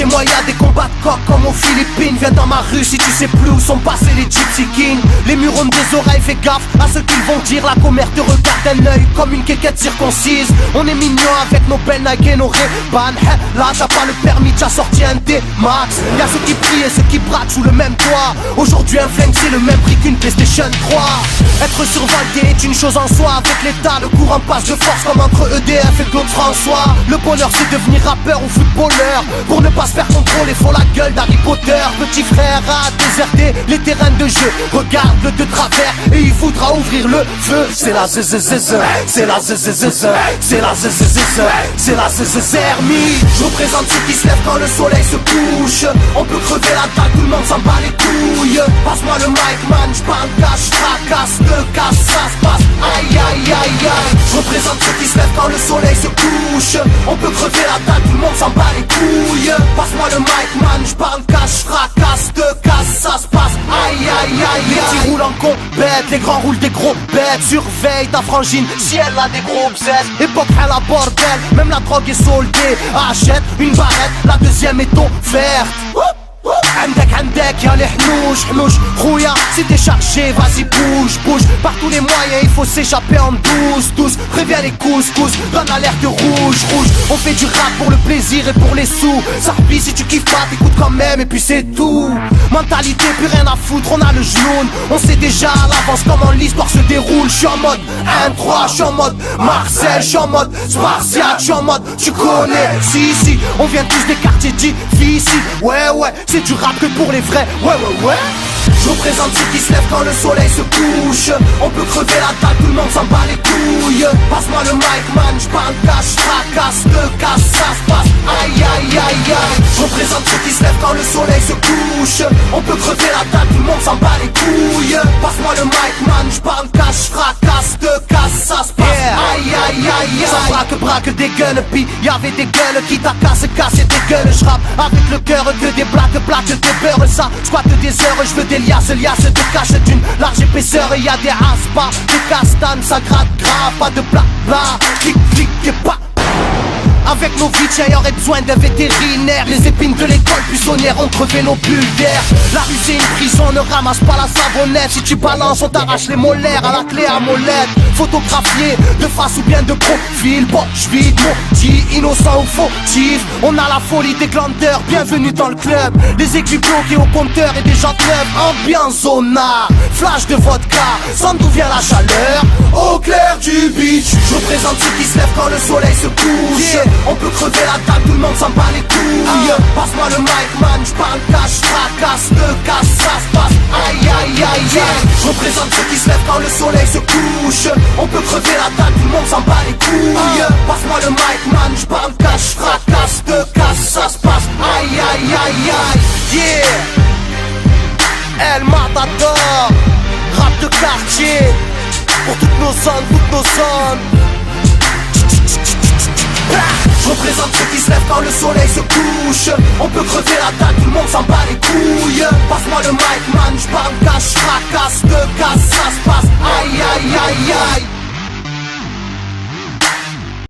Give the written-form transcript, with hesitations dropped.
moi y'a des combats de coq comme aux Philippines. Viens dans ma rue si tu sais plus où sont passés les Gypsy Kings. Les murs ont des oreilles, fais gaffe à ce qu'ils vont dire. La commère te regarde d'un œil comme une quéquette circoncise. On est mignon avec nos belles Nike et nos Ray-Ban. Là t'as pas le permis, t'as sorti un D-Max. Y'a ceux qui prient et ceux qui braquent sous le même toit. Aujourd'hui un flingue c'est le même prix qu'une PlayStation 3. Être survalidé est une chose en soi. Avec l'état le courant passe de force comme entre EDF et Claude François. Le bonheur c'est devenir rappeur ou footballeur. Pour ne pas se faire contrôler faut la gueule d'Harry Potter. Petit frère a déserté les terrains de jeu. Regarde-le de travers et il voudra ouvrir le feu. C'est la zzzz, c'est la zzzz, c'est la zzzz, c'est la zzzermie. Je représente ceux qui se lèvent quand le soleil se couche. On peut crever la dalle, tout le monde s'en bat les couilles. Passe-moi le mic man, j'parle cash, fracasse, te casse, ça se passe. Aïe aïe aïe aïe. Je représente ceux qui se lèvent quand le soleil se couche. On peut crever la dalle, tout le monde s'en bat les couilles. Passe-moi le mic man, j'parle cash, fracasse, te casse, ça se passe. Aïe aïe aïe. Les petits roulent en compète, les grands roulent des gros bêtes. Surveille ta frangine si elle a des gros bzètes. Époque à la bordel, même la drogue est soldée. Achète une barrette, la deuxième est offerte. عندك يا الحنوش حنوش خويا si t'es chargé vas-y bouge bouge. Par tous les moyens il faut s'échapper en douce. Préviens les couscous, donne l'alerte rouge. On fait du rap pour le plaisir et pour les sous. Sarpi si tu kiffes pas t'écoutes quand même et puis c'est tout. Mentalité plus rien à foutre, on a le genou. On sait déjà à l'avance comment l'histoire se déroule. J'suis en mode 1-3, j'suis en mode Marcel, j'suis en mode Spartiate, j'suis en mode tu connais. Si on vient tous des quartiers difficiles. Ouais c'est du rap que pour les vrais, ouais. Je représente ceux qui se lèvent quand le soleil se couche. On peut crever la dalle, tout le monde s'en bat les couilles. Passe-moi le mic man, j'parle cash, fracasse, te casse, ça se passe. Aïe aïe aïe aïe. Je représente ceux qui se lèvent quand le soleil se couche. On peut crever la dalle, tout le monde s'en bat les couilles. Passe-moi le mic man, j'parle cash, fracasse, te casse, ça se passe. Aïe aïe aïe aïe. Ça braque des gueules, pis y'avait des gueules qui t'a cassé des gueules. J'rappe avec le cœur que des blagues des beurres. Ça squatte des heures, j'veux des liasses de cache d'une large épaisseur. Et y'a des aspas, des castanes, ça gratte grave. Pas de blabla, clic et pas. Avec nos vies, il y aurait besoin d'un vétérinaire. Les épines de l'école buissonnière ont crevé nos bulles d'air. La rue c'est une prison, ne ramasse pas la savonnette. Si tu balances, on t'arrache les molaires à la clé à molette. Photographié de face ou bien de profil. Bon, j'vide maudit, innocent ou fautif. On a la folie des glandeurs, bienvenue dans le club. Les aiguilles bloquées au compteur et des jantes neuves. Ambiance zona, flash de vodka. Sans d'où vient la chaleur, au clair du beach. Je représente ceux qui se lèvent quand le soleil se couche. On peut crever la table, tout le monde s'en bat les couilles. Passe-moi le mic man, j'parle cash, fracasse, te casse, ça se passe. Aïe aïe aïe aïe. Je représente ceux qui se lèvent quand le soleil se couche. On peut crever la table, tout le monde s'en bat les couilles. Passe-moi le mic man, j'parle cash, fracasse, te casse, ça se passe. Aïe aïe aïe aïe. Yeah. El Matador, rap de quartier. Pour toutes nos zones. Je représente ceux qui se lèvent quand le soleil se couche. On peut crever la dalle, tout le monde s'en bat les couilles. Passe-moi le mic man, j'parle cash, fracasse, te casse, ça se passe. Aïe aïe aïe